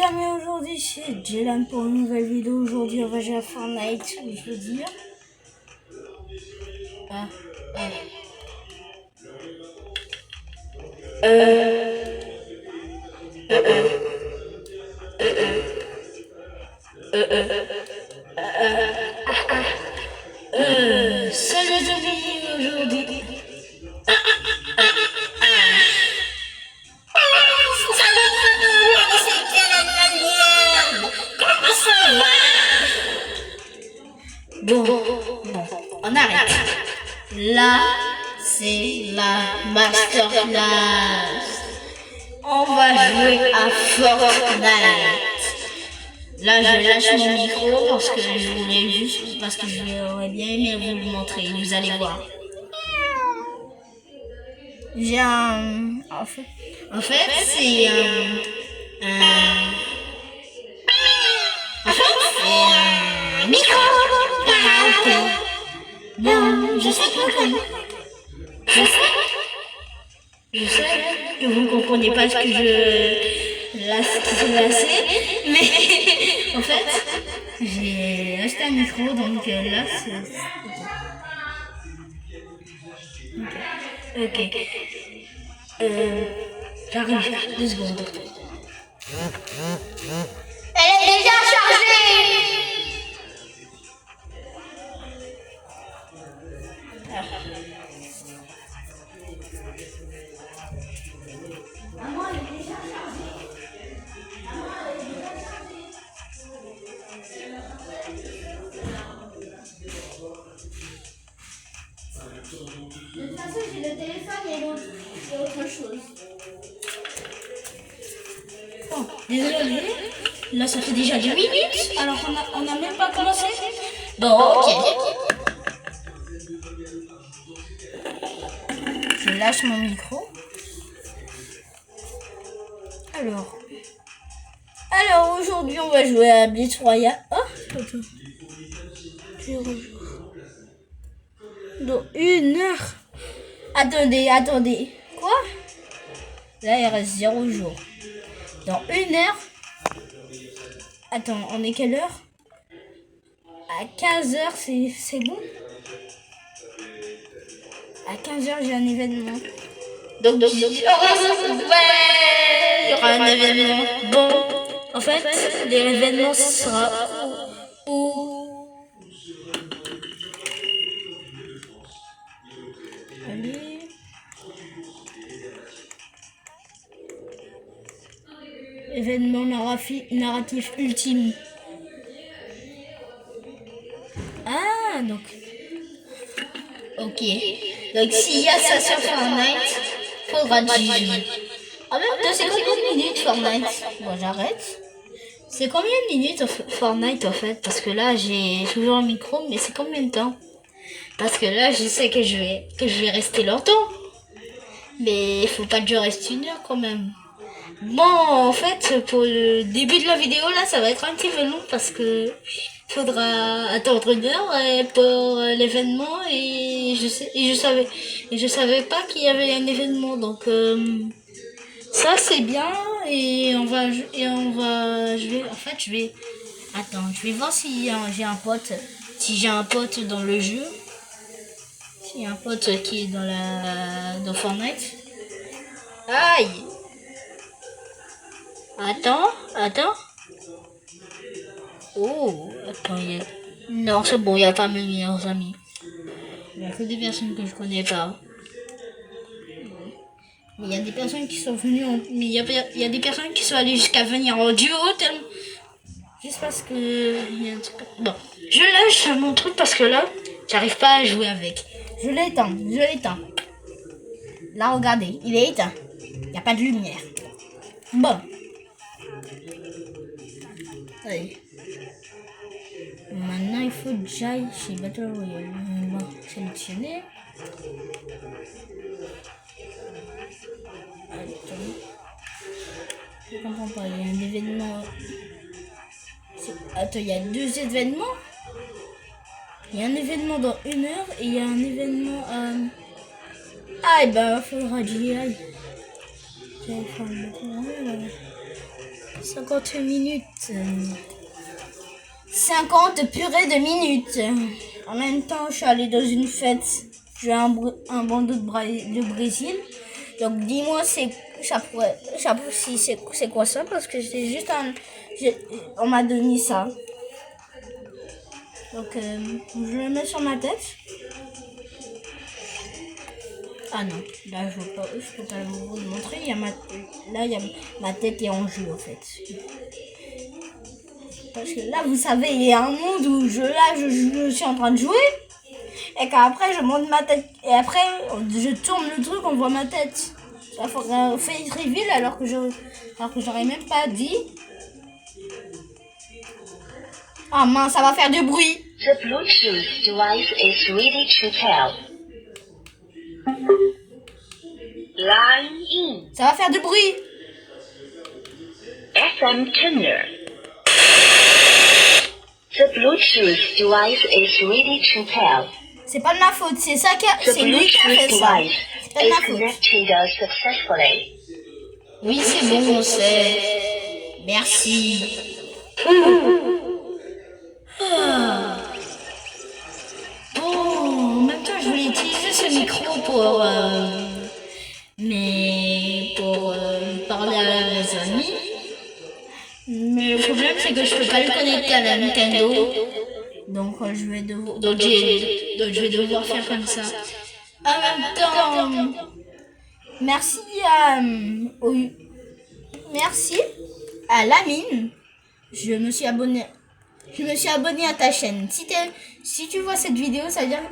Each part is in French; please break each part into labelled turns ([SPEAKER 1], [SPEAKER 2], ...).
[SPEAKER 1] amis, aujourd'hui c'est Dylan pour une nouvelle vidéo. Aujourd'hui on va jouer à Fortnite, je veux dire. Salut les amis, aujourd'hui. Bon, on arrête. Là, c'est la masterclass. On va jouer à Fortnite. Là, je lâche mon micro parce que je voulais juste, parce que j'aurais bien aimé vous le montrer. Vous allez voir. J'ai un, en fait, c'est un micro. Non, je sais que vous ne comprenez pas ce que je lassé, mais en fait, j'ai acheté un micro, donc là, c'est... Ok. J'arrive, 2 secondes. Elle est déjà chargée. De toute façon, j'ai le téléphone et autre chose. Bon, désolé. Là, ça fait déjà 10 minutes, alors on n'a même pas commencé. Bon, ok. Je lâche mon micro. Alors aujourd'hui, on va jouer à Blitz Royale. Oh, attends. Dans 1 heure. Attendez. Quoi? Là, il reste 0 jours. Dans 1 heure. Attends, on est quelle heure? À 15h, c'est bon? À 15h, j'ai un événement. Donc ouais, il y aura un événement. Bon, en fait, l'événement sera où? Allez. Événement narratif ultime. Ah, donc. Ok. Donc, s'il y a ça sur Fortnite, faudra digérer. En même temps, c'est combien de minutes Fortnite? Bon, j'arrête. C'est combien de minutes Fortnite en fait? Parce que là, j'ai toujours un micro, mais c'est combien de temps? Parce que là, je sais que je vais rester longtemps. Mais il faut pas que je reste 1 heure quand même. Bon, en fait, pour le début de la vidéo, là, ça va être un petit peu long parce que faudra attendre 1 heure pour l'événement et je savais pas qu'il y avait un événement, donc ça c'est bien et je vais voir si j'ai un pote dans le jeu, s'il y a un pote qui est dans Fortnite. Aïe. Attends. Oh, attends, non, c'est bon, il n'y a pas mes meilleurs amis. Il n'y a que des personnes que je connais pas. Mais il y a des personnes qui sont venues mais il y a des personnes qui sont allées jusqu'à venir en duo tellement... Juste parce que... Bon, je lâche mon truc parce que là, j'arrive pas à jouer avec. Je l'ai éteint. Là, regardez, il est éteint. Il n'y a pas de lumière. Bon. Allez. Maintenant, il faut que j'aille chez Battle Royale. Bon, sélectionner. Attends. Je comprends pas, il y a un événement. Attends, il y a 2 événements. Il y a un événement dans 1 heure et il y a un événement Ah, et ben, il faudra que j'y aille. 50 minutes. 50 purées de minutes. En même temps, je suis allée dans une fête. J'ai un bandeau de Brésil. Donc dis-moi, si c'est quoi ça? Parce que c'est juste on m'a donné ça. Donc je le mets sur ma tête. Ah non, là je peux pas vous le montrer. Ma tête est en jeu en fait. Parce que là, vous savez, il y a un monde où je suis en train de jouer. Et qu'après, je monte ma tête. Et après, je tourne le truc, on voit ma tête. Ça fait reveal alors que j'aurais même pas dit. Ah mince, ça va faire du bruit.
[SPEAKER 2] The Bluetooth device is ready to pair. Line in.
[SPEAKER 1] Ça va faire du bruit.
[SPEAKER 2] FM tuner. The Bluetooth device is ready to pair.
[SPEAKER 1] C'est pas de ma faute, c'est ça
[SPEAKER 2] The
[SPEAKER 1] c'est lui qui a fait
[SPEAKER 2] Bluetooth
[SPEAKER 1] ça.
[SPEAKER 2] device
[SPEAKER 1] C'est pas de
[SPEAKER 2] is
[SPEAKER 1] ma faute.
[SPEAKER 2] connected successfully.
[SPEAKER 1] Oui, c'est bon, c'est. Merci. Ah. Bon, en même temps, je voulais utiliser ce micro pour parler à mes amis. Mais le problème, c'est que je peux pas le connecter à la Nintendo. Donc, je vais devoir faire comme ça. En même temps, merci à Lamine. Je me suis abonné à ta chaîne. Si tu vois cette vidéo, ça veut dire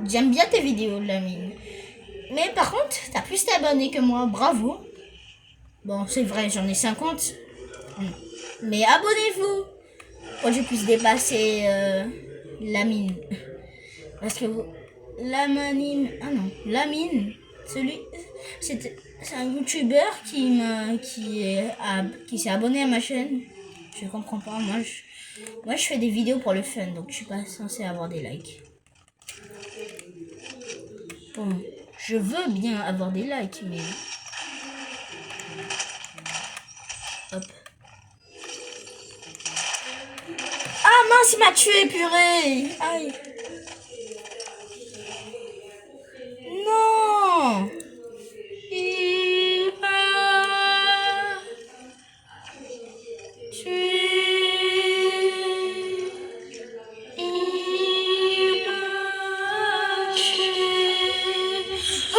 [SPEAKER 1] j'aime bien tes vidéos, Lamine. Mais par contre, t'as plus d'abonnés que moi. Bravo. Bon, c'est vrai, j'en ai 50. Mais abonnez-vous pour que je puisse dépasser Lamine. Parce que Lamine, c'est un youtubeur qui s'est abonné à ma chaîne. Je comprends pas, moi je fais des vidéos pour le fun, donc je suis pas censé avoir des likes. Bon, je veux bien avoir des likes, mais hop. Ah mince, il m'a tué, purée. Aïe. Non. Il m'a tué. Il m'a tué. Ah.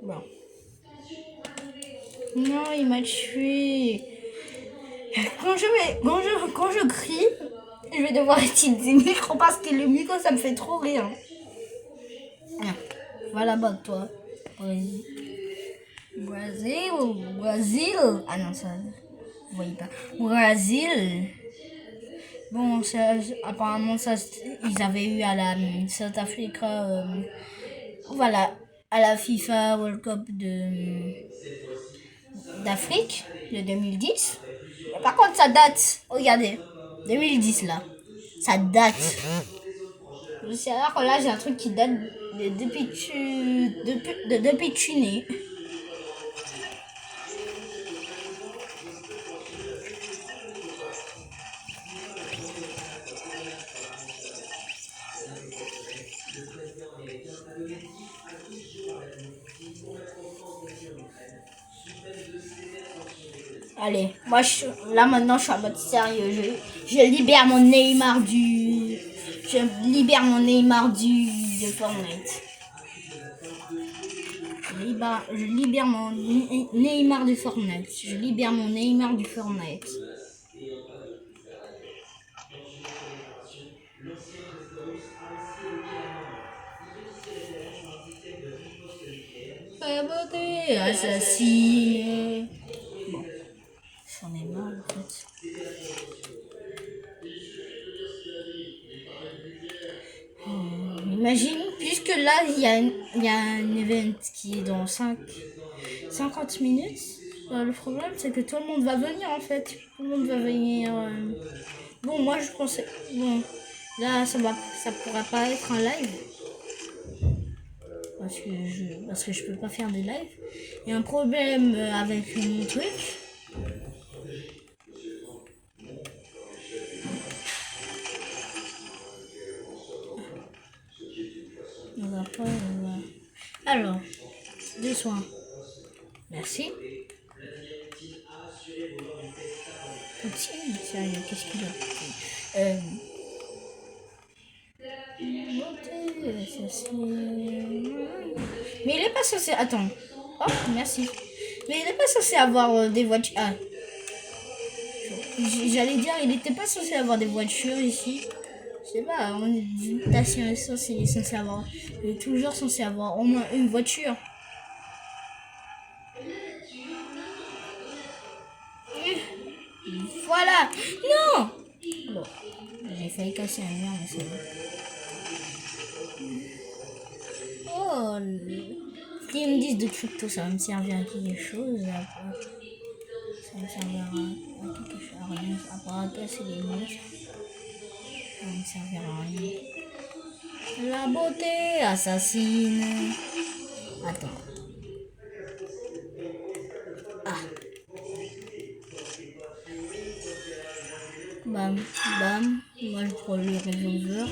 [SPEAKER 1] Bon. Non, il m'a tué. Quand je crie, je vais devoir utiliser le micro parce que le micro ça me fait trop rire. Voilà, bah toi. Brésil. Ah non, ça, vous voyez pas. Brésil. Bon, apparemment, ils avaient eu à la South Africa, voilà, à la FIFA World Cup d'Afrique de 2010. Mais par contre, ça date. Regardez, 2010 là, ça date. C'est alors que là, j'ai un truc qui date depuis que tu es né. Allez, moi là maintenant je suis en mode sérieux. Je libère mon Neymar de Fortnite. Je libère mon Neymar de Fortnite. Je libère mon Neymar du Fortnite. Saboté, assassine. Bon, j'en ai marre en fait. Imagine, puisque là il y a un event qui est dans 50 minutes. Le problème c'est que tout le monde va venir en fait. Tout le monde va venir. Bon, moi je pensais. Bon, là ça pourra pas être un live. parce que je peux pas faire des lives. Il y a un problème avec mon truc. On va pas, on va... Alors, des soins. Merci. Poutine, sérieux, qu'est-ce qu'il a Beauté, ça c'est... Mais il est pas censé... Attends. Oh, merci. Mais il est pas censé avoir des voitures... Ah. J'allais dire, il était pas censé avoir des voitures ici. Je sais pas, on est d'une station essence, il est censé avoir... Il est toujours censé avoir au moins une voiture. Voilà. Non. Bon. J'ai failli casser un mur, mais c'est bon. Oh, s'ils me disent de crypto, ça va me servir à quelque chose. Ça va me servir à quelque chose, à rien, à part casser les murs. Ça va me servir à rien. La beauté assassine. Attends. Ah. Bam, bam. Moi, je prends le revolver.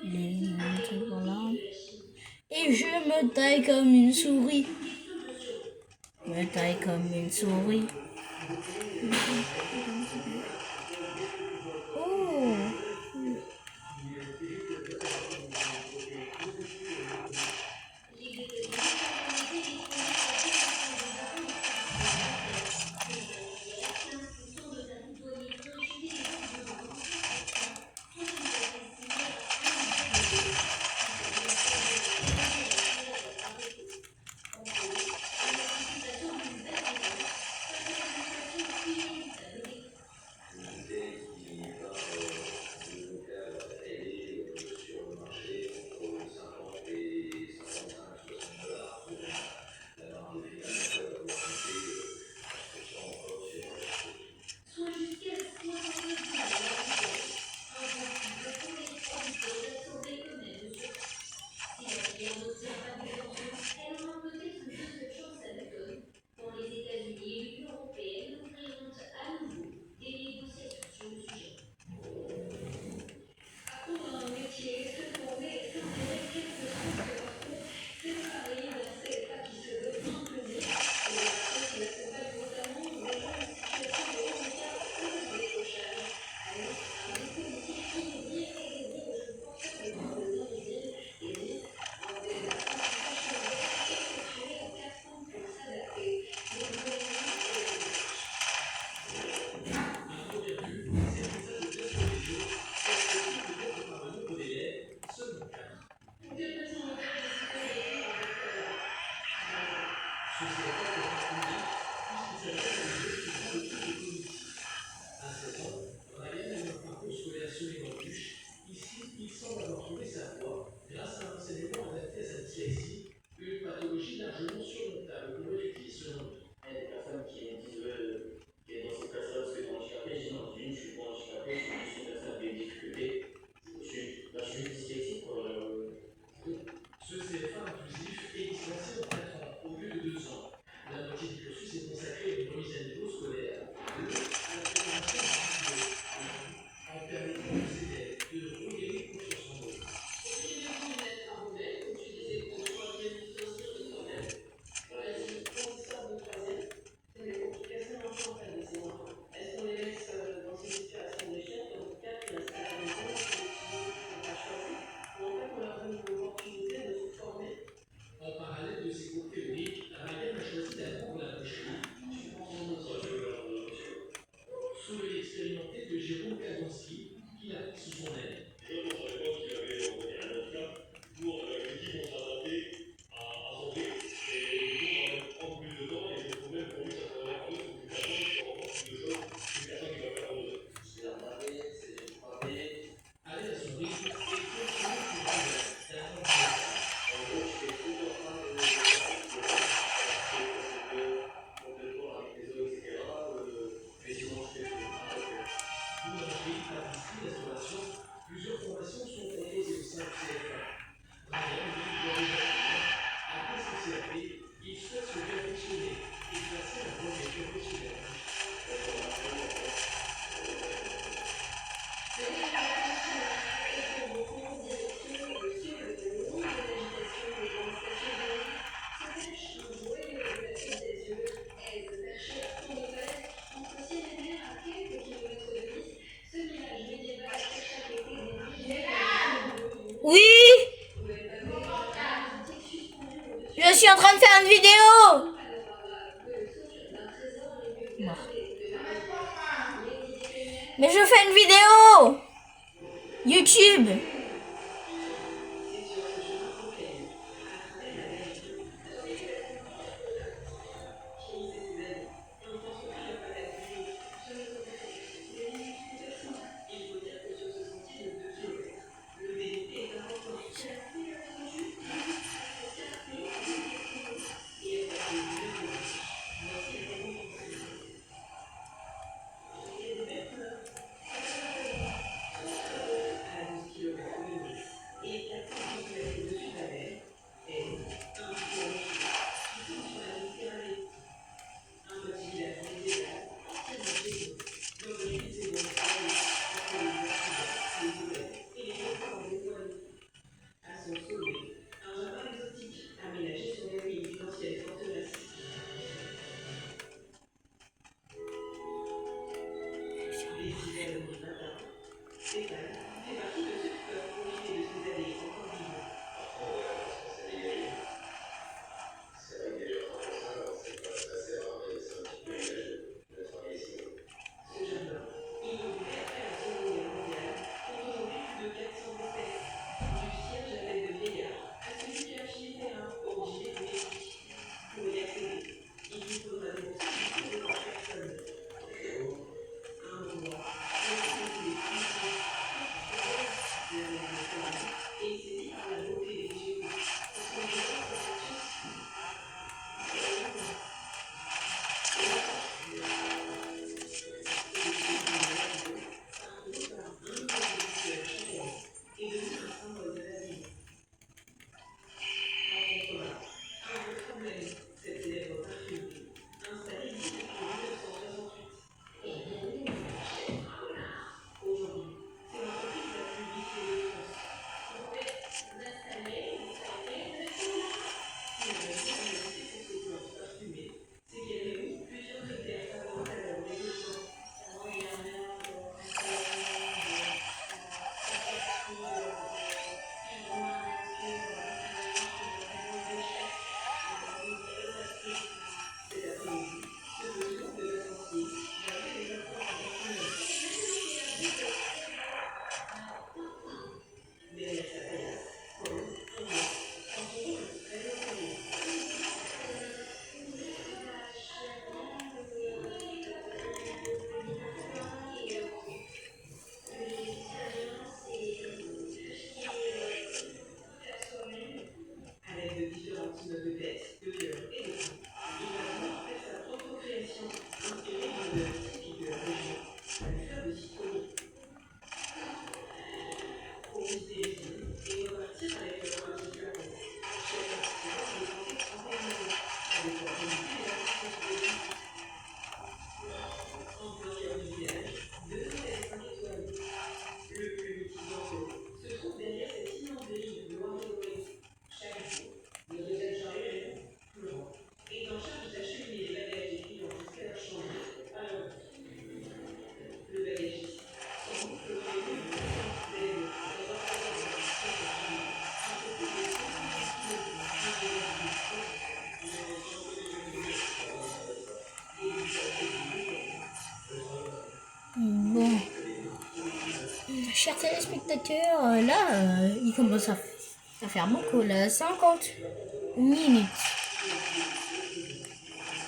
[SPEAKER 1] Les trucs voilà. Et je me taille comme une souris. Je me taille comme une souris. Oh. une vidéo. Bon. Mais je fais une vidéo YouTube. Bon, chers téléspectateurs, là, il commence à faire beaucoup, là, 50 minutes.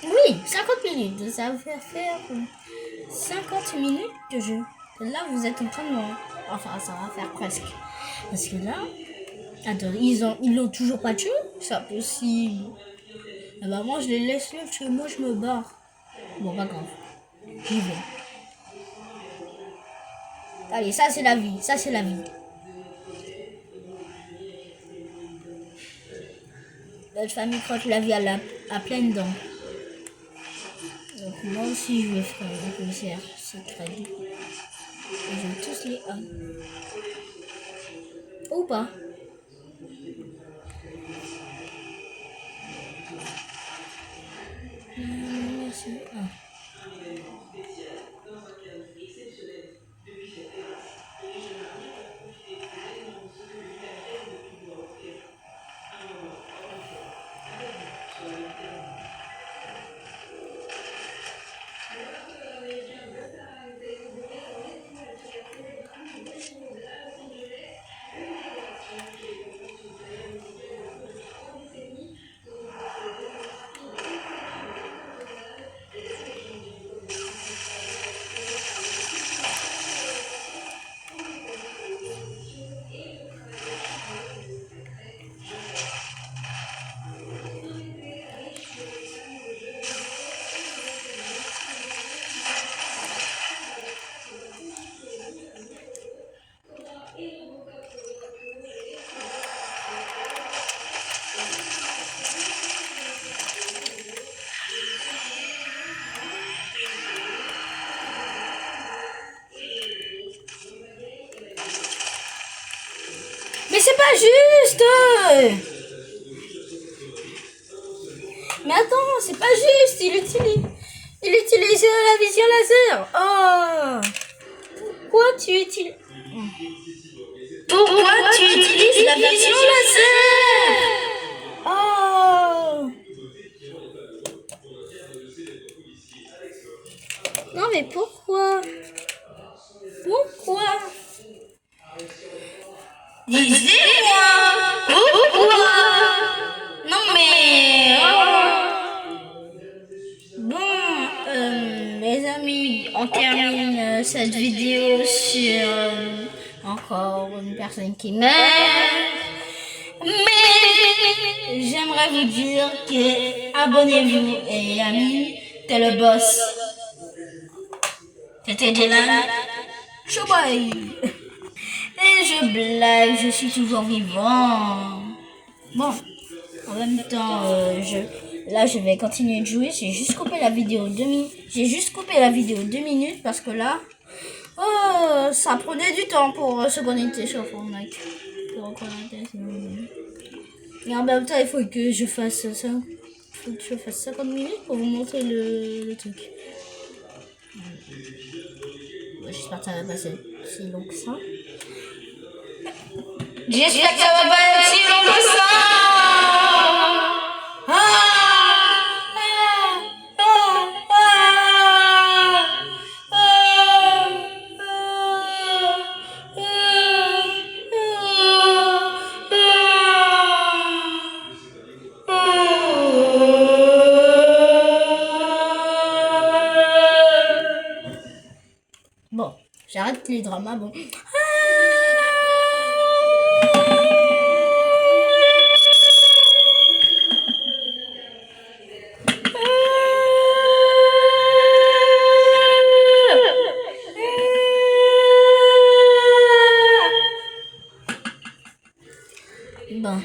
[SPEAKER 1] Oui, 50 minutes, ça va faire 50 minutes de jeu. Là, vous êtes en train de voir. Enfin, ça va faire presque. Parce que là, attends, ils l'ont toujours pas tué. C'est impossible. Ah bah moi, je les laisse là, parce que moi, je me barre. Bon, pas grave. J'y vais. Allez, ça c'est la vie, ça c'est la vie. Notre famille croque la vie à pleines dents. Donc moi aussi je vais faire un concert, c'est très bien. Et je vais tous les ou pas. Merci. juste. Mais attends, c'est pas juste. Il utilise la vision laser. Oh. Pourquoi tu utilises la vision laser? Oh. Non mais pourquoi? Pourquoi? Disez-moi pourquoi? Non mais bon, les amis, on termine cette vidéo sur encore une personne qui meurt. Mais j'aimerais vous dire que abonnez-vous et amis, t'es le boss. C'était Dylan. Choubaï. Et je blague, je suis toujours vivant. Bon, en même temps, je vais continuer de jouer. J'ai juste coupé la vidéo 2 minutes. J'ai juste coupé la vidéo 2 minutes parce que là, ça prenait du temps pour se connecter sur Fortnite. Et en même temps, il faut que je fasse ça. Il faut que je fasse 50 minutes pour vous montrer le truc. J'espère que ça va passer si long que ça. J'espère que ça va pas être si long que ça. Bon, j'arrête les dramas, bon. Bon.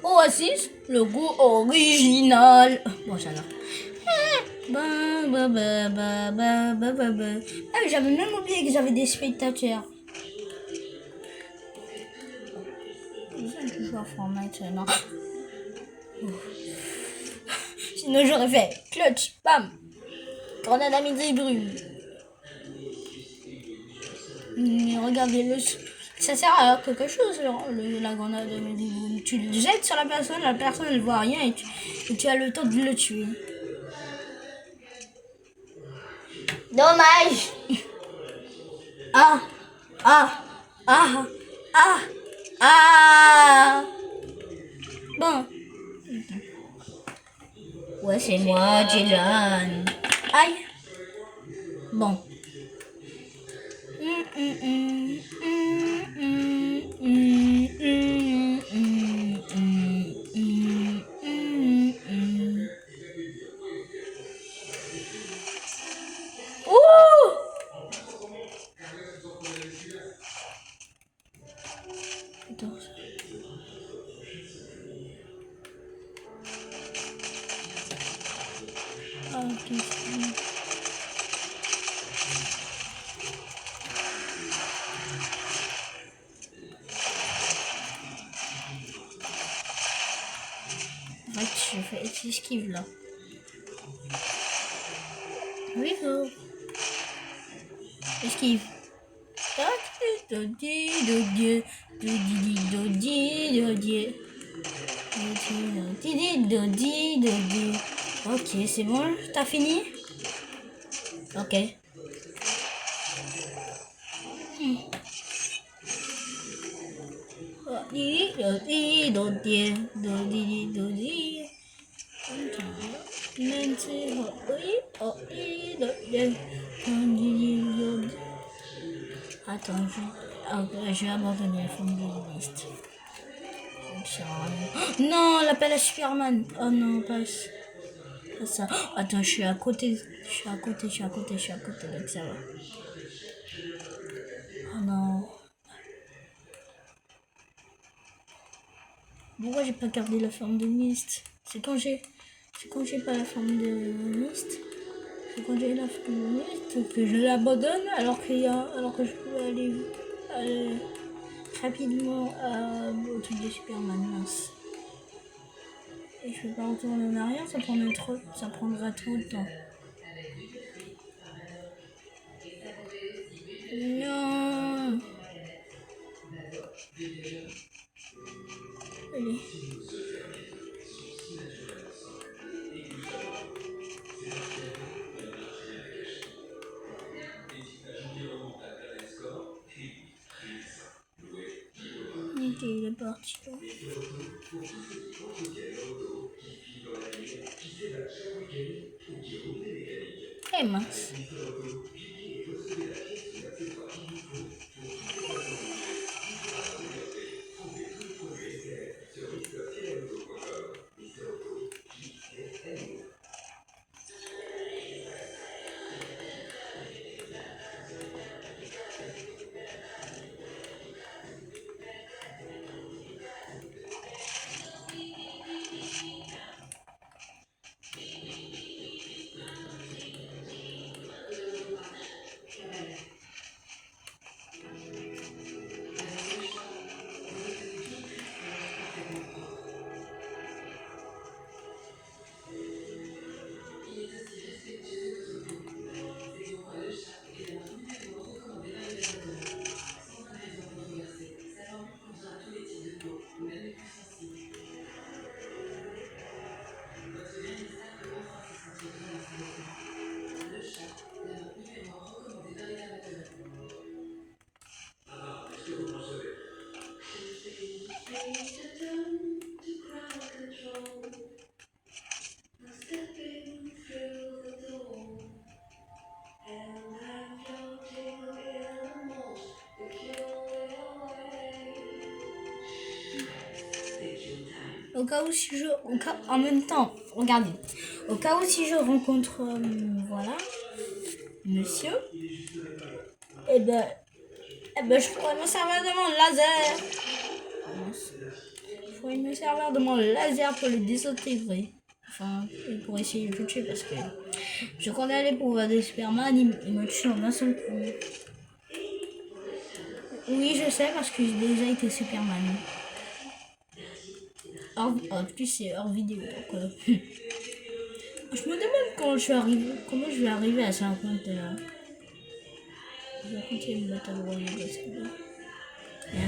[SPEAKER 1] Oasis, le goût original. Bon, j'adore. Ah, j'avais même oublié que j'avais des spectateurs. Je joue à Fortnite, non. Sinon, j'aurais fait clutch, bam. Grenade à midi brûle. Mais regardez, ça sert à quelque chose, la grenade à midi brûle. Tu le jettes sur la personne elle voit rien et tu as le temps de le tuer. Dommage. Ah. Bon. Ouais, c'est moi, Dylan. Aïe. Bon. Je fais esquive là. Oui, faut. Esquive. Tac, dodi, dodi, dodi, dodi, dodi. Dodi, dodi. Ok, c'est bon, t'as fini? Ok. Dodi, dodi, dodi, dodi, dodi. Attends, je vais abandonner la forme de liste. Non, l'appel à Superman. Oh non, pas ça. Attends, je suis à côté. Je suis à côté, je suis à côté, je suis à côté, donc ça va. Oh non. Pourquoi j'ai pas gardé la forme de Mist? C'est quand j'ai pas la forme de Mist. C'est quand j'ai la forme de Mist que je l'abandonne alors que je peux aller rapidement au truc de Superman, mince. Et je peux pas retourner en arrière, ça prendra trop de temps. Non. Allez. Ok, il est parti. Eh mince. Au cas où si je... en même temps, regardez. Au cas où si je rencontre... voilà. Monsieur. Je pourrais me servir de mon laser. Je pourrais me servir de mon laser pour le désintégrer. Enfin, pour essayer de le tuer parce que... Je connais les pouvoirs de Superman, il me tue en un seul coup. Oui, je sais parce que j'ai déjà été Superman. En plus, c'est hors vidéo. Donc, je me demande comment je vais arriver à 50. Je vais compter une Battle Royale parce que il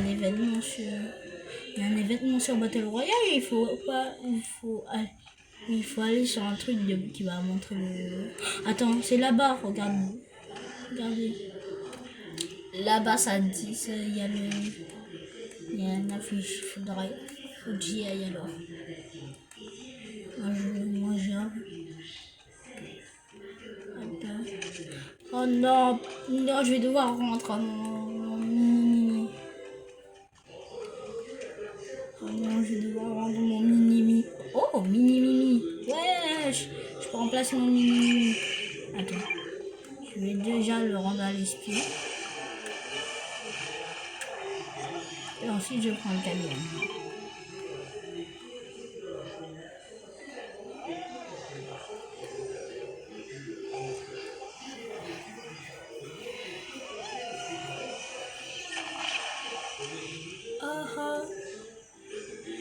[SPEAKER 1] y a un événement sur Battle Royale. Il faut aller sur un truc qui va montrer le. Attends, c'est là-bas. Regardez. Là-bas, ça dit, il y a une affiche. Faut que j'y aille alors. Moi, attends. Oh non, non, je vais devoir rentrer mon mini. Oh non, je vais devoir rendre mon mini. Oh, mini. Wesh, je peux remplacer mon mini. Attends, je vais déjà le rendre à l'esprit. Et ensuite, je prends le camion.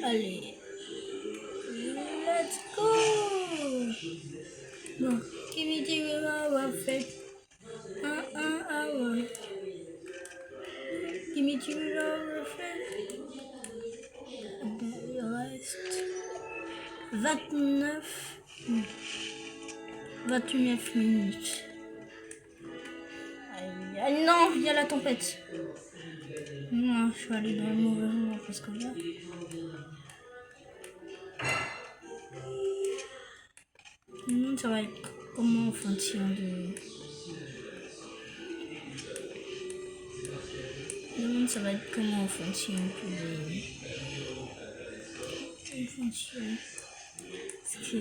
[SPEAKER 1] Allez, let's go. Bon, Kimiti will fake. Kimiti will fake. Il reste 29 minutes. Ah non, il y a la tempête. Non, je vais aller dans le mauvais moment parce que là. Ça va être comment en fonction de. Ça va être comment en fonction de. En fonction. Parce que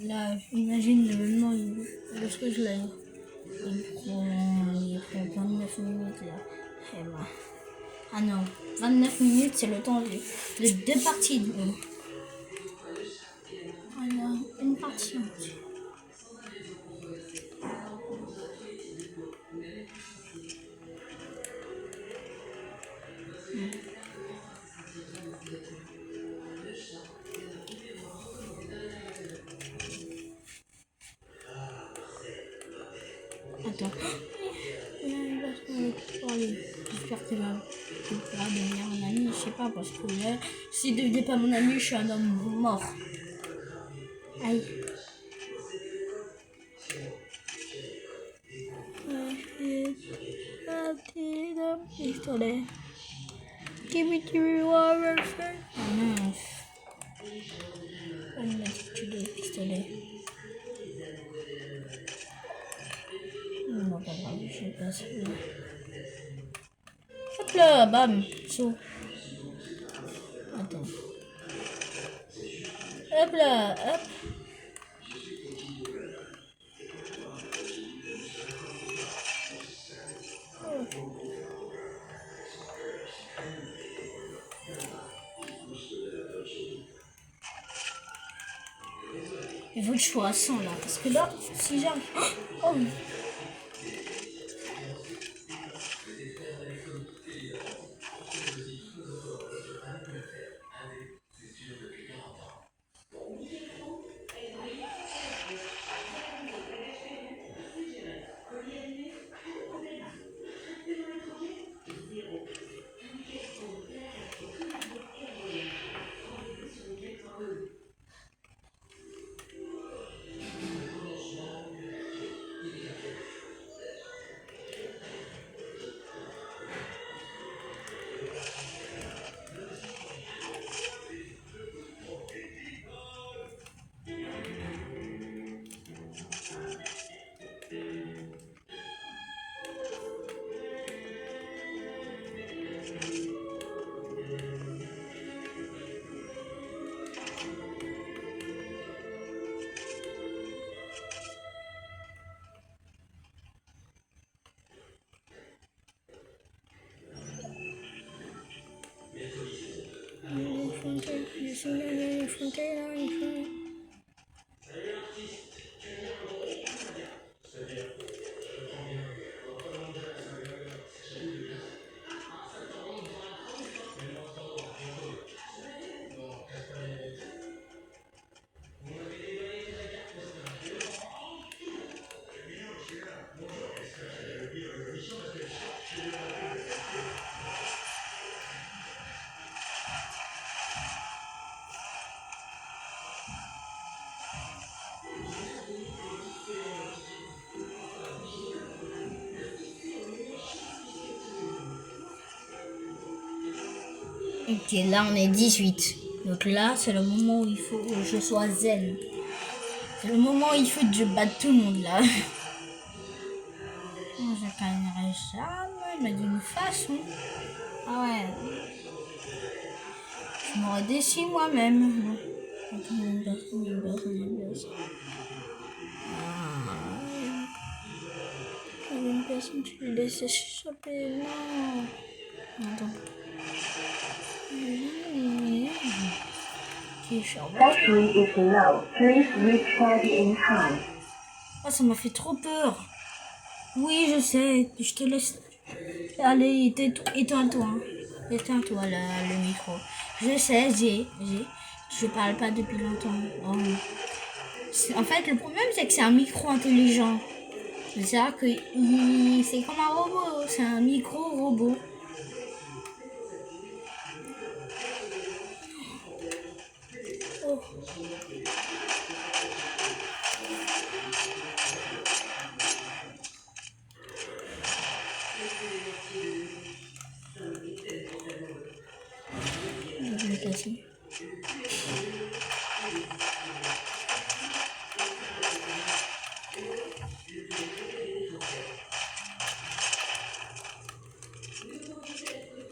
[SPEAKER 1] là, imagine l'événement, lorsque je l'ai. Il prend 29 minutes là. Et ben. Ah non, 29 minutes c'est le temps de deux parties de l'eau. Alors, une partie entière. Attends. J'espère que va devenir mon ami, je sais pas, parce que là, s'il ne devenait pas mon ami, je suis un homme mort. Aïe. Pistolet. Give me the revolver. Ah mince. On m'a dit que tu veux le pistolet. Non, pas grave, je sais pas si. Hop là, bam, saut. Attends. Hop là, hop. Il faut que je sois à 100 là, parce que là, si j'arrive. Oh! Ok, là on est 18. Donc là, c'est le moment où il faut que je sois zen. C'est le moment où il faut que je batte tout le monde là. Moi, je gagnerai jamais, mais d'une façon. Ah ouais. Je m'aurais déçu moi-même. Une personne, tu le laisses échapper. Non. Attends.
[SPEAKER 2] Battery is low. Please recharge in time.
[SPEAKER 1] Ah, ça m'a fait trop peur. Oui, je sais. Je te laisse. Allez, éteins-toi. Éteins-toi le micro. Je sais, je parle pas depuis longtemps. Oh. En fait, le problème, c'est que c'est un micro intelligent. C'est-à-dire que c'est comme un robot, c'est un micro-robot. Oh. Je vais le casser.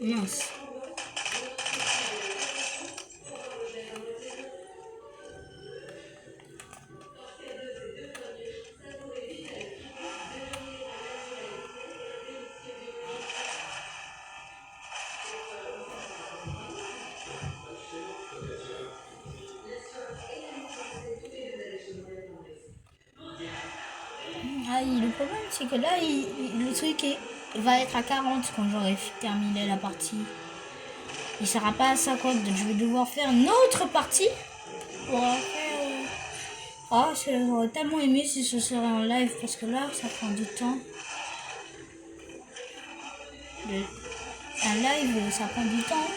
[SPEAKER 1] Mince. Ah, le problème, c'est que là, le truc va être à 40 quand j'aurai terminé la partie. Il sera pas à 50, donc je vais devoir faire une autre partie pour faire... Ah, j'aurais tellement aimé si ce serait en live, parce que là, ça prend du temps. Un live, ça prend du temps.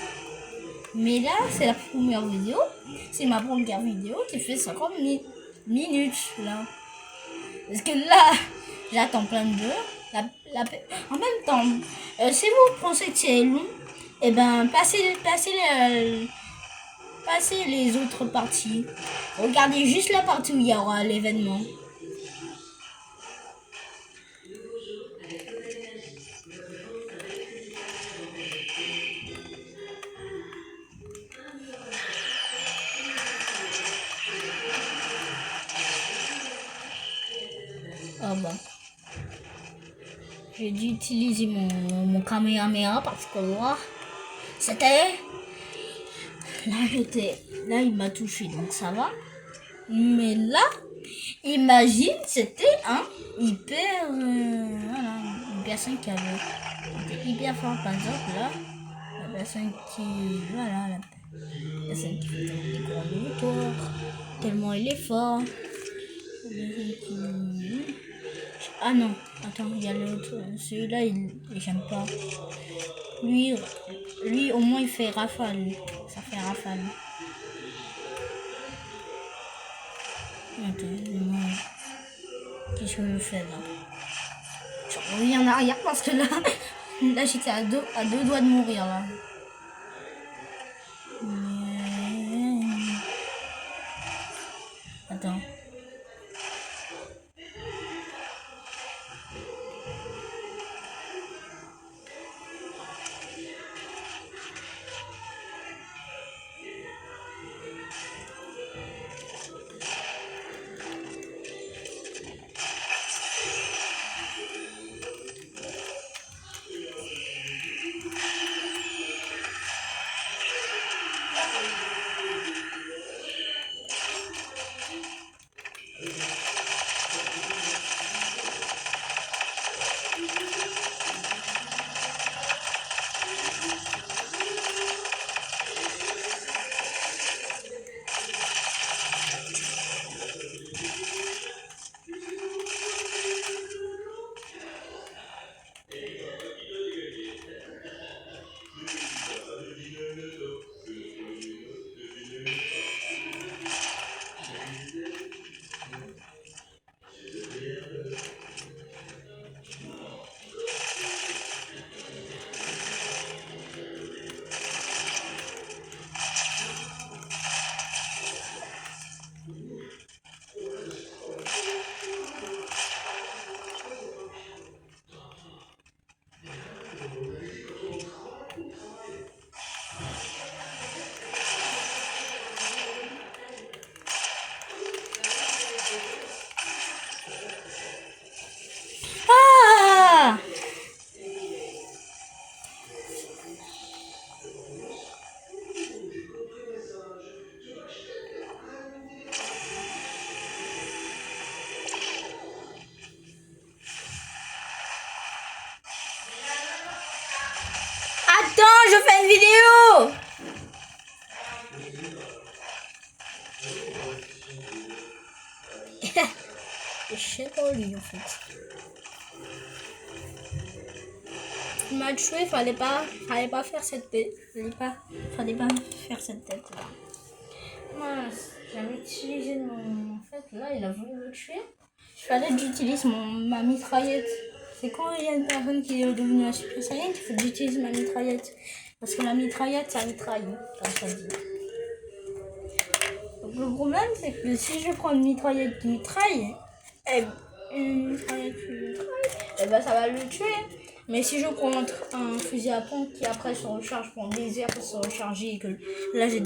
[SPEAKER 1] Mais là, c'est la première vidéo. C'est ma première vidéo qui fait 50 minutes, là. Parce que là, j'attends plein d'heures. En même temps, si vous pensez que c'est long, eh ben, passez les autres parties. Regardez juste la partie où il y aura l'événement. Ah bon. J'ai dû utiliser mon Kamehameha parce que là, c'était... Là, il m'a touché, donc ça va. Mais là, imagine, c'était un hyper... voilà, une personne qui était hyper fort. Par exemple, là, la personne qui... Voilà, la personne qui fait des gros moutons, tellement il est fort. Ah non, attends, il y a l'autre. Celui-là, j'aime pas. Lui, au moins, il fait rafale. Ça fait rafale. Attends, qu'est-ce que je fais là? Je reviens en arrière parce que là, là j'étais à deux doigts de mourir là. Attends. lui en fait. Il m'a tué, fallait pas faire cette tête. Fallait pas faire cette tête là. Mince, j'avais utilisé mon. En fait, là, il a voulu me tuer. Il fallait que j'utilise ma mitraillette. C'est quand il y a une personne qui est devenue un super saiyan qu'il faut que j'utilise ma mitraillette. Parce que la mitraillette, ça mitraille, comme ça dit. Donc, le problème, c'est que si je prends une mitraillette qui mitraille, une mitraillette qui mitraille, eh ben, ça va le tuer. Mais si je prends un fusil à pompe qui après se recharge pendant des heures pour se recharger et que là il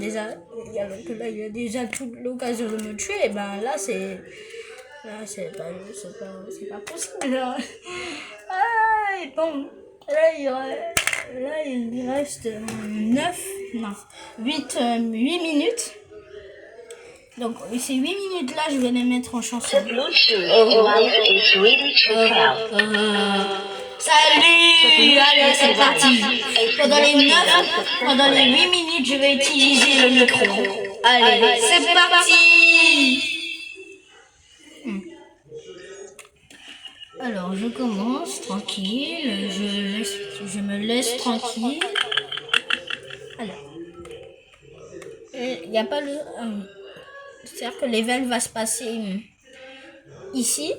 [SPEAKER 1] a déjà toute l'occasion de me tuer, et ben là c'est pas possible. Là. Ah, et bon, là il reste 8 minutes. Donc ces 8 minutes là, je vais les mettre en chanson.
[SPEAKER 2] The Bluetooth device is ready to pair.
[SPEAKER 1] Salut! Allez, c'est parti! Pendant les 8 minutes, je vais utiliser le micro. Allez, c'est parti! Alors, je commence tranquille, je me laisse tranquille. Alors, il n'y a pas le... c'est-à-dire que l'événement va se passer ici.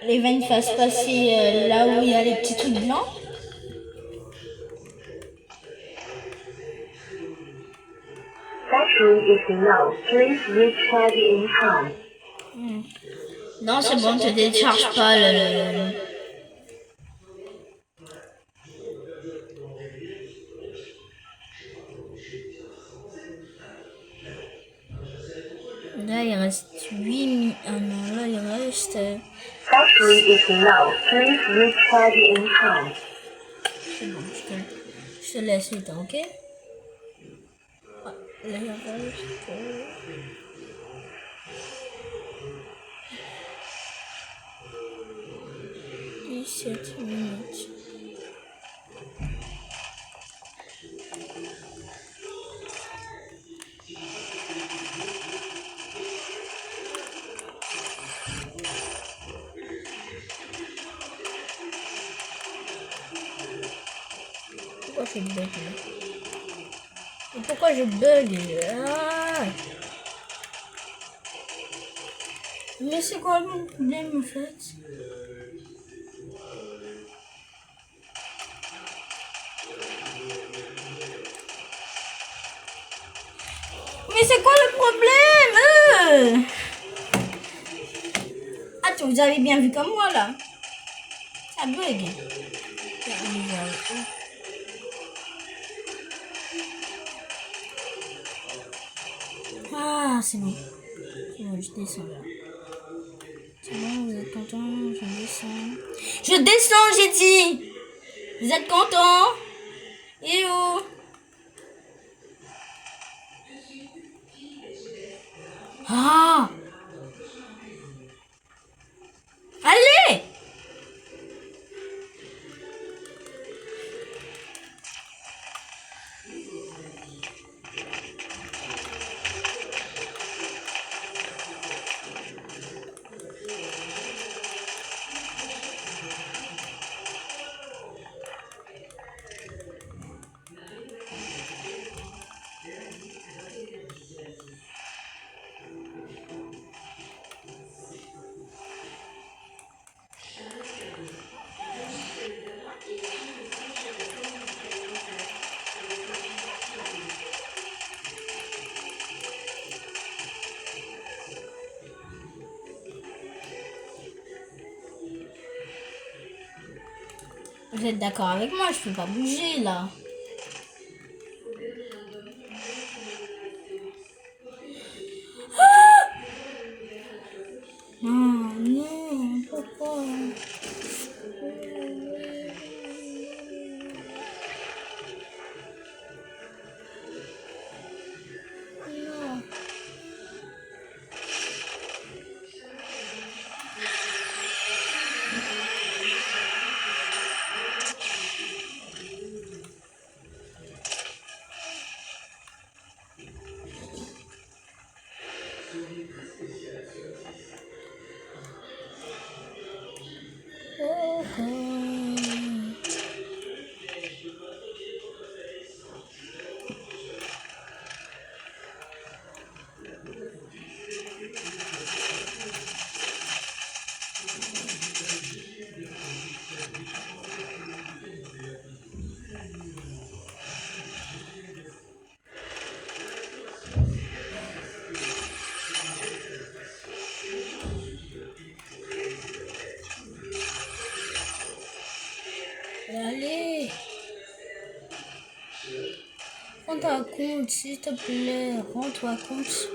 [SPEAKER 1] L'événement va se passer là où il y a les petits trucs blancs.
[SPEAKER 2] Battery is low. Please recharge in time.
[SPEAKER 1] Non, c'est bon, tu décharges pas le... Là, il reste 8 minutes. Ah non, là, il reste...
[SPEAKER 2] Battery is low. Please recharge in time.
[SPEAKER 1] C'est bon, je te laisse le temps, ok? Ah, là, il reste... 17 minutes. Pourquoi je bug là? Et pourquoi je bug? Ah! Mais c'est quoi mon problème en fait? Mais c'est quoi le problème? Ah, vous avez bien vu comme moi là. Ça bug. Ah, c'est bon. C'est bon, je descends là. C'est bon, vous êtes content? Je descends. Je descends, j'ai dit. Vous êtes content? Il est où? Ah! Allez! Vous êtes d'accord avec moi? Je peux pas bouger là. Ah non, pourquoi? Non. rends-toi compte, s'il te plaît, rends-toi compte.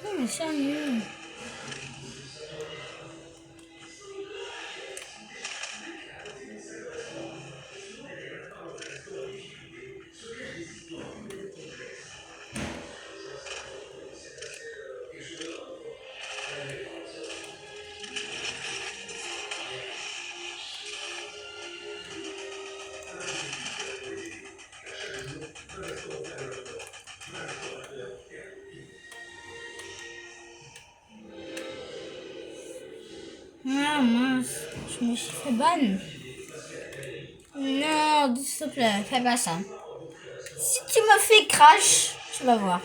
[SPEAKER 1] Non, mais sérieux. Ah mince, je me suis fait ban. Non, s'il te plaît, fais pas ça. Si tu me fais crash, tu vas voir.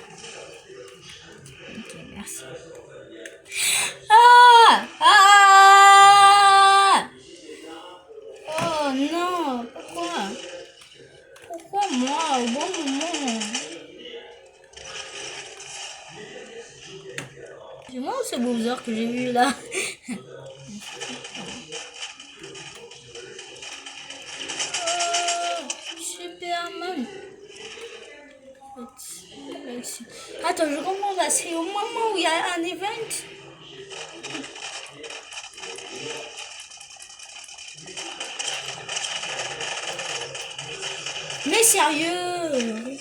[SPEAKER 1] Ok, merci. Ah! Ah! Oh non, pourquoi? Pourquoi moi, au bon moment? C'est moi ou ce Bowser que j'ai vu là? Superman. Attends, je comprends là, c'est au moment où il y a un event. Mais sérieux?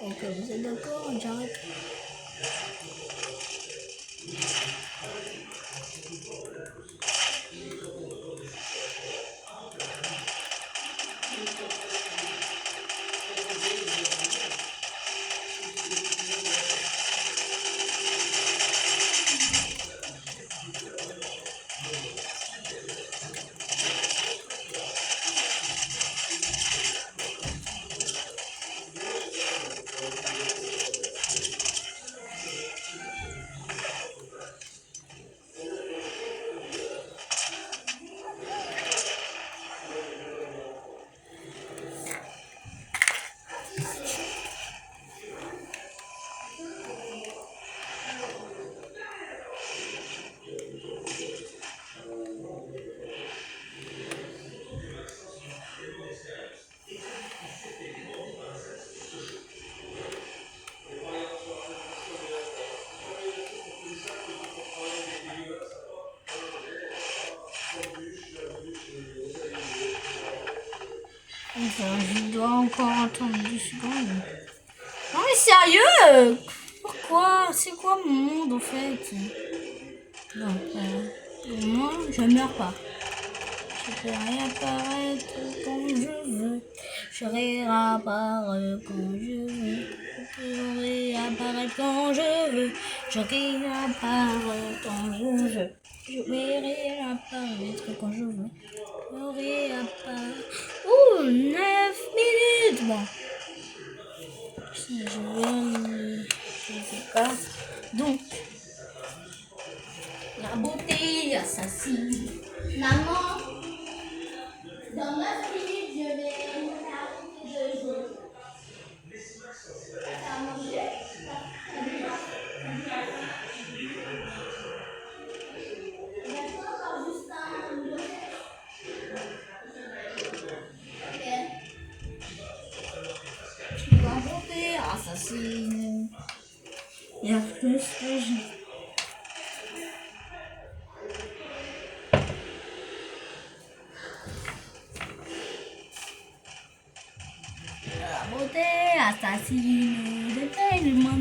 [SPEAKER 1] Ok, vous êtes d'accord, j'arrête. Je dois encore attendre 10 secondes. Non mais sérieux? Pourquoi? C'est quoi mon monde en fait? Non, moi je meurs pas. Je peux réapparaître quand je veux. Je réapparais quand je veux. Je réapparaître quand je veux. Je réapparais quand je veux. Je vais réapparaître quand je veux. Je réapparais. Ouh, 9 minutes. Bon. Si je veux. Je sais pas. Donc. La beauté assassine. Maman, dans 9 minutes, je vais arrêter de jouer. T'as mangé? D'accord, juste un. Ok. La beauté assassine. Il y a plus de jeux. La beauté assassine de tellement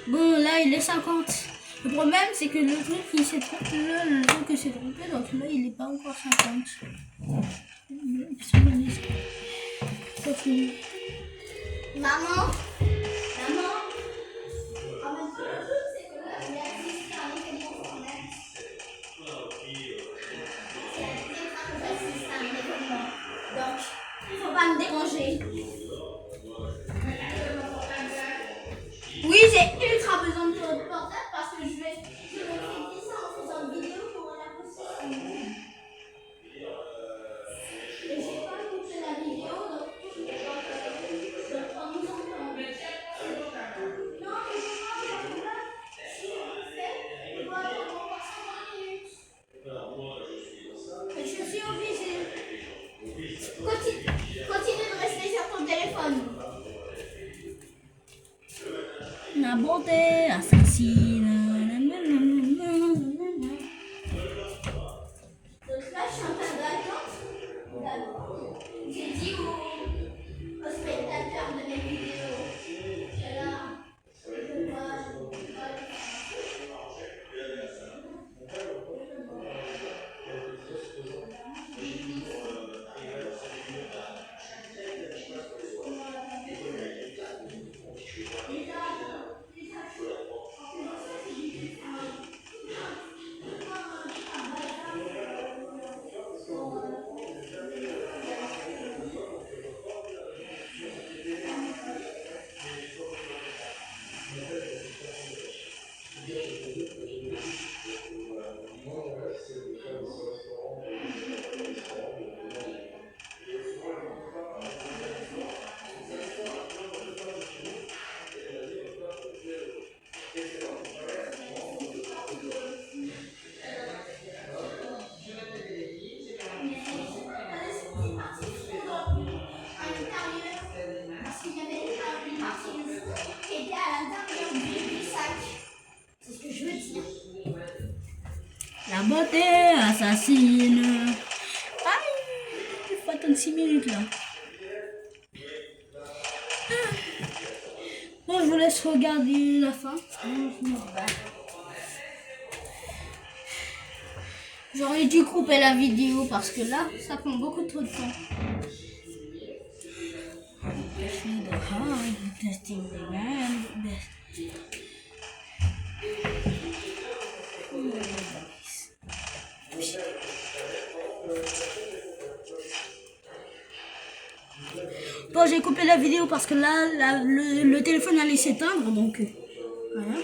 [SPEAKER 1] bon, là il est 50. Le problème, c'est que le truc qui s'est trompé, le truc que s'est trompé, donc là, il n'est pas encore 50. Continue. Maman, maman. En même temps, le truc, c'est que là, il y a assisté à un événement en net. C'est un événement. Donc, il ne faut pas me déranger. Oui, j'ai ultra besoin de ton portable parce que je vais créditer ça en faisant une vidéo pour la poster. Et j'ai pas écouté la vidéo, donc je vais prendre mon temps. Non, mais je pas là. Si on le fait, on va attendre encore 50 minutes. Mais je suis obligée. Continue de rester sur ton téléphone. La bonté assassine. Donc là, je suis en train d'attendre. J'ai dit aux spectateurs de mes vidéos que là, je dois la beauté assassine. Aïe, il faut attendre 6 minutes là. Bon, je vous laisse regarder la fin. J'aurais dû couper la vidéo parce que là, ça prend beaucoup trop de temps. Testing the man. Bon, j'ai coupé la vidéo parce que là, le téléphone allait s'éteindre, donc voilà.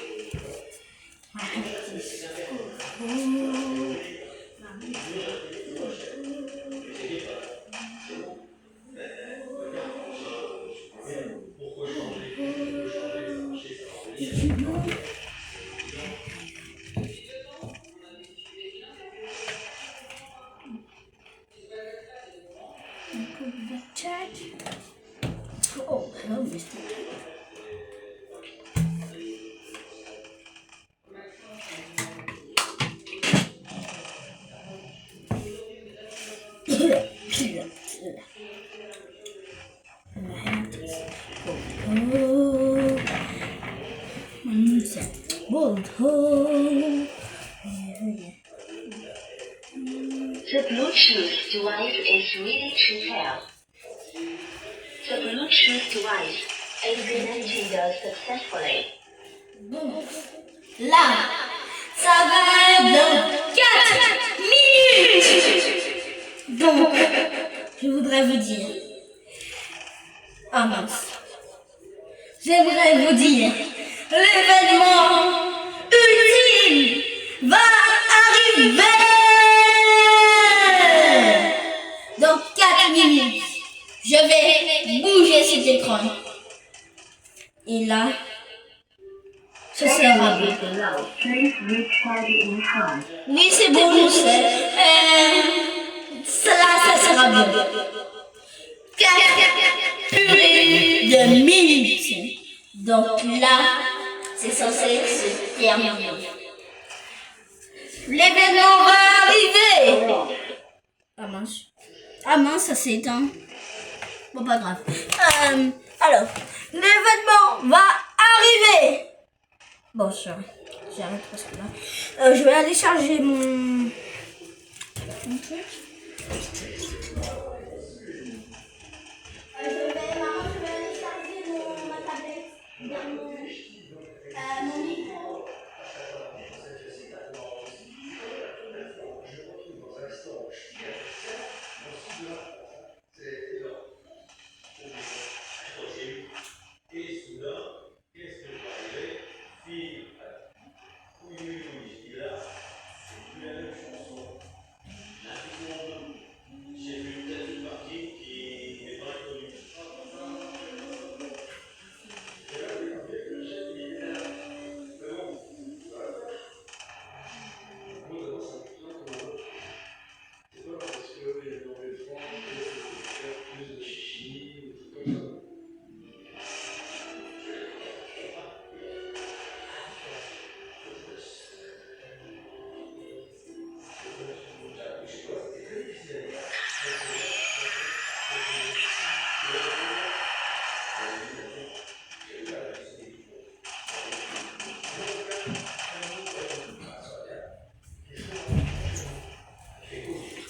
[SPEAKER 1] Oh, hello, Mr.
[SPEAKER 2] The Bluetooth device is ready to pair. The Bluetooth device is connected successfully.
[SPEAKER 1] Bon, là, ça va être dans 4 minutes. Donc, je voudrais vous dire. Ah mince. J'aimerais vous dire, l'événement ultime va arriver dans 4 minutes. Je vais bouger cet écran. Et là, ce sera bon. Oui, c'est bon, je sais. Ça sera bien. 4 purées de minutes. Donc là, c'est censé se terminer. L'événement va arriver. Ah mince, ça s'est éteint. Bon, pas grave. Alors, l'événement va arriver. Bon, je j'arrête parce que là. Je vais aller charger mon truc. Maman, je vais aller charger ma tablette. Mon micro.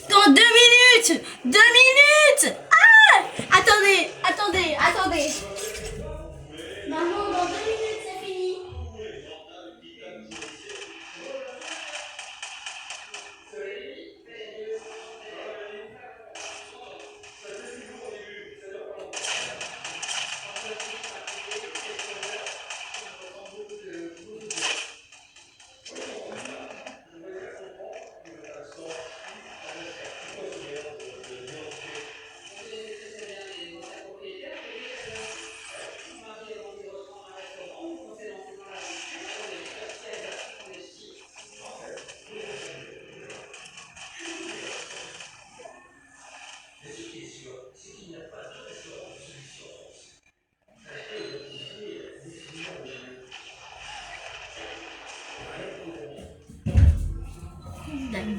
[SPEAKER 1] Dans 2 minutes! 2 minutes! Ah! Attendez. Maman, dans 2 minutes, c'est fini.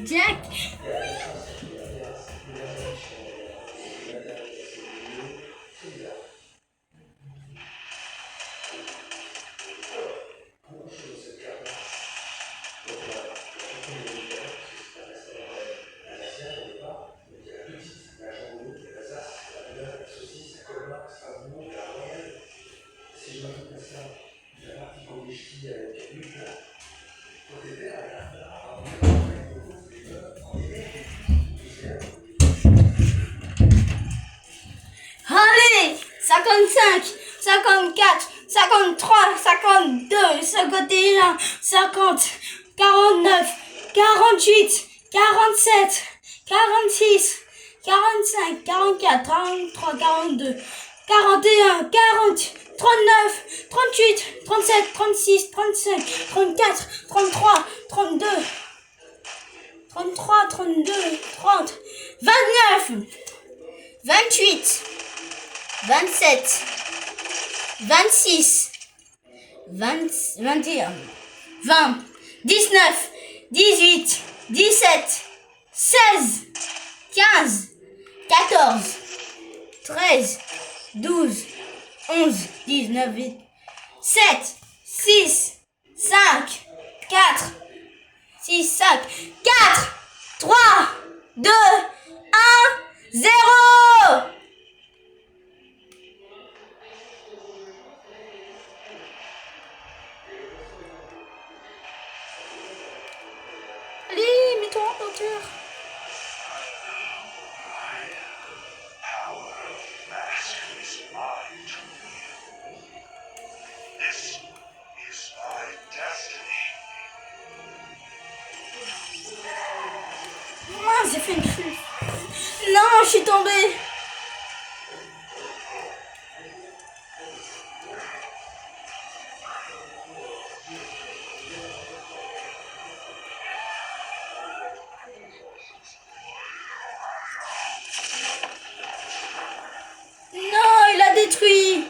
[SPEAKER 1] Jack. Allez, 55, 54, 53, 52, 51, 50, 49, 48, 47, 46, 45, 44, 43, 42, 41, 40, 39, 38, 37, 36, 35, 34, 33, 32, 33, 32, 30, 29, 28, 27, 26, 21, 20, 19, 18, 17, 16, 15, 14, 13, 12, 11, 19, 7, 6, 5, 4, 6, 5, 4, 3, 2, 1, 0. Allez, mets-toi en hauteur. Mince, j'ai fait une chute. Non, je suis tombée. Non, il a détruit.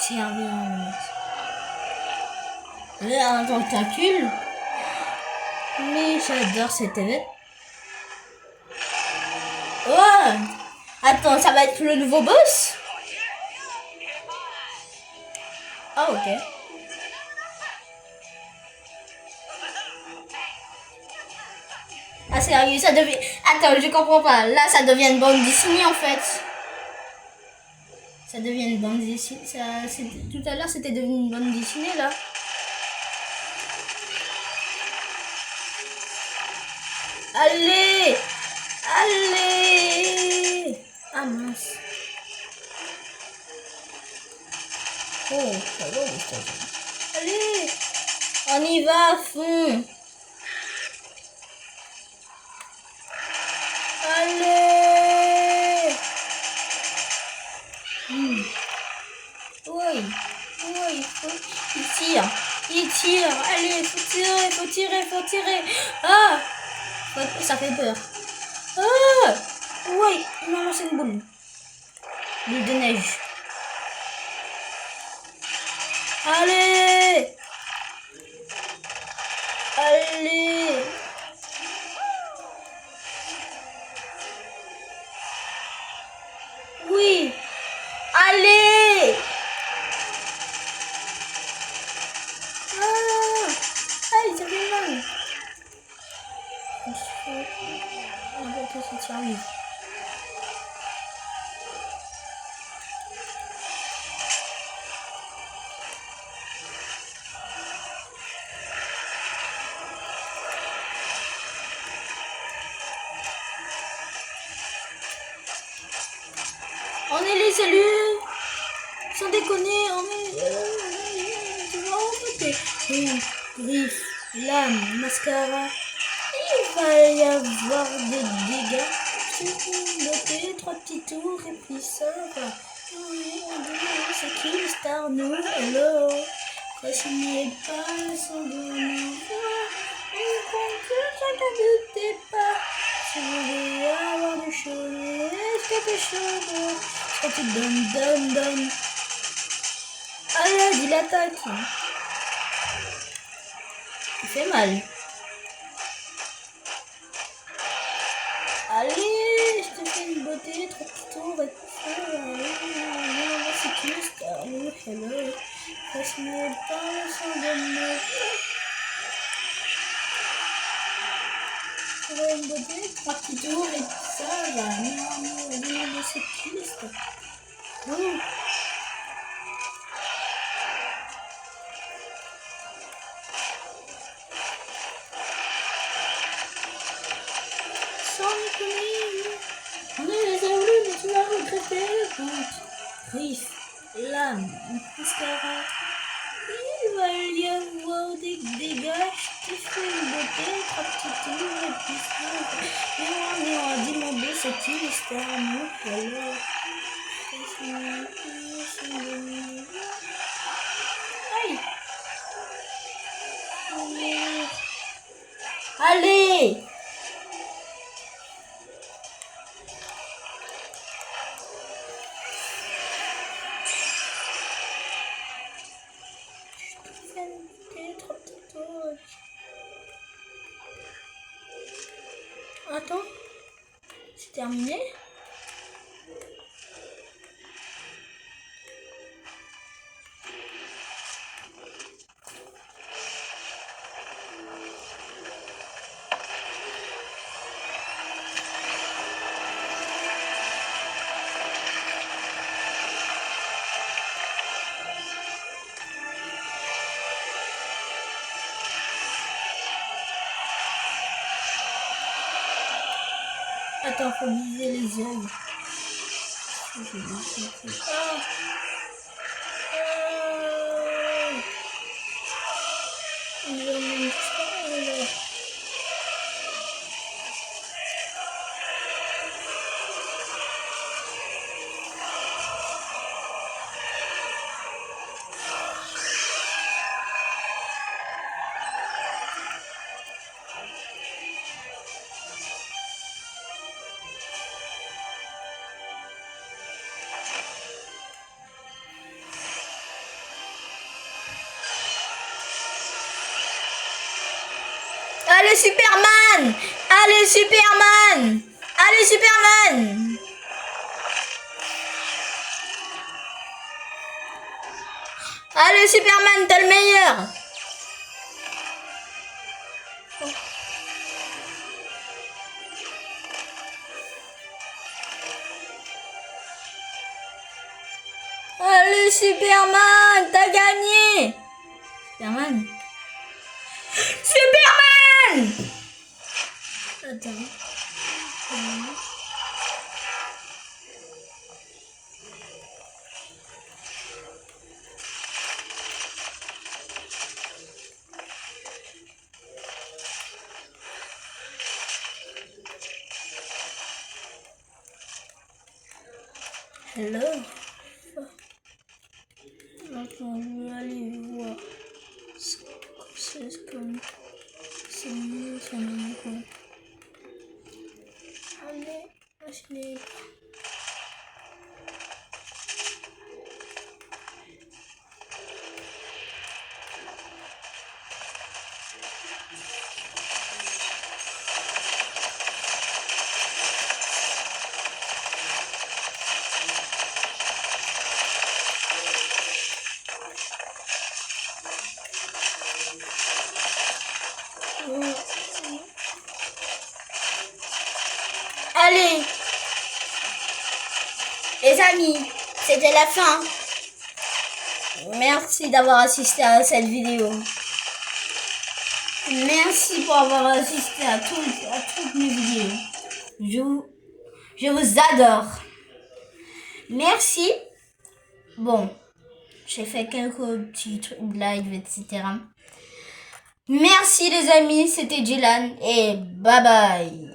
[SPEAKER 1] servir un tentacule. Mais j'adore cette effet. Oh! Attends, ça va être le nouveau boss? Ah, ok. Ah, sérieux, ça devient... Attends, je comprends pas. Là, ça devient une bande dessinée, en fait. Ça devient une bande dessinée. Tout à l'heure, c'était devenu une bande dessinée, là. Allez! Allez! Ah, mince. Oh, ça va, allez! On y va à fond! Allez! Oui, oui, il tire, allez, faut tirer. Ah! Ça fait peur. Ah! Oui, il m'a lancé une boule. Boule de neige. Allez! Allez! Oui! Allez! Ah! Aïe, ça fait mal. On va pas se tirer. On est les élus! Sans déconner, on est... Tu vas en côté. Griffe, lame, mascara. Il va y avoir des dégâts. Noter 3 petits tours et puis ça va. C'est qui le star, nous? Hello. Fasciné par son bonheur. Et quand que ça ne doutait pas. Si vous voulez avoir du chaud, est-ce que t'es chaud? Est-ce que tu donnes? Allez, dis l'attaque. Il fait mal. Allez, je te fais une beauté, 3 petits tours et tout ça. C'est qui le star? Hello. Fasciné par son bonheur. Une beauté, 3 petits tours et tout ça. Non, c'est qui le star? On est les élus, mais tu vas regretter. Griffe, lame, mascara. Il va y avoir des dégâts. Je te fais une beauté, 3 petits tours et puis ça. Non, dis-moi beau, c'est qui les stars? Non, voilà. Aïe. Allez! Attends, c'est terminé? Attends, faut viser les yeux. Allez, Superman! Allez, Superman! Allez, Superman! Allez, Superman, t'es le meilleur! Allez, Superman, t'as gagné! Superman? Superman! Attends. Hello. Maintenant, je vais aller voir ce que c'est comme. C'est mieux, ça me quoi. Allez, allez. Allez, les amis, c'était la fin. Merci d'avoir assisté à cette vidéo. Merci pour avoir assisté à toutes mes vidéos. Je vous adore. Merci. Bon, j'ai fait quelques petits trucs live, etc. Merci les amis, c'était Dylan et bye bye.